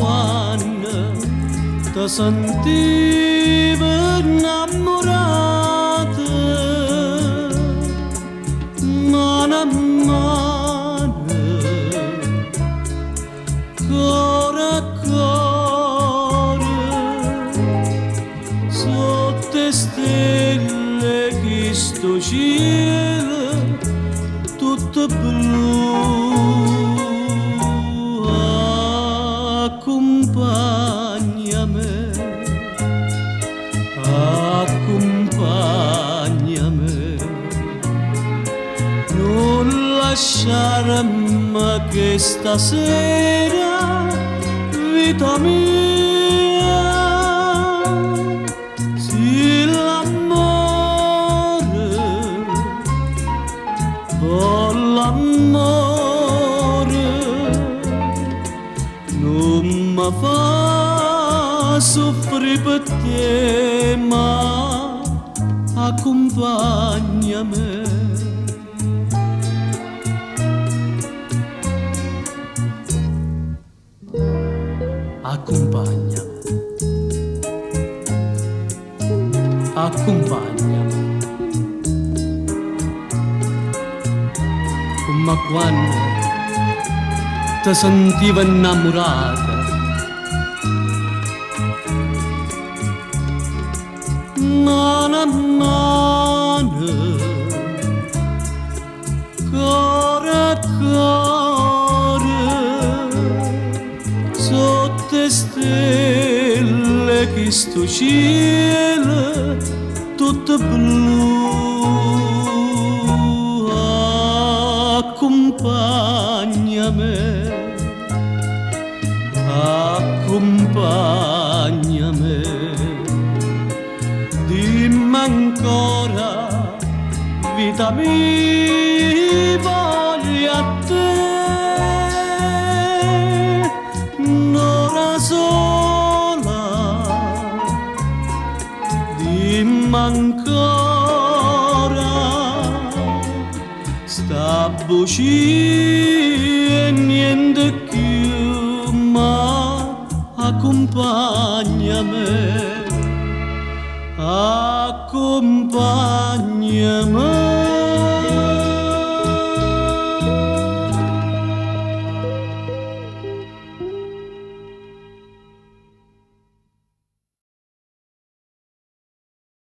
quando ti sentivo innamorata, mano a mano, cuore a cuore, sotto le stelle che sto cielo tutto blu. Accompagnami, accompagnami, non lasciarmi che stasera, vita mia, se l'amore, oh l'amore, non mi fa soffrire per te, ma accompagnami. Accompagnami, accompagnami, come quando ti sentivo innamorata, mano a mano, cuore a cuore, sotto le stelle che sto cielo tutto blu. Accompagnami, accompagnami, dimmi ancora, vita mia, voglio a te, un'ora sola, dimmi ancora, sta voce e niente più, ma accompagnami, accompagnami.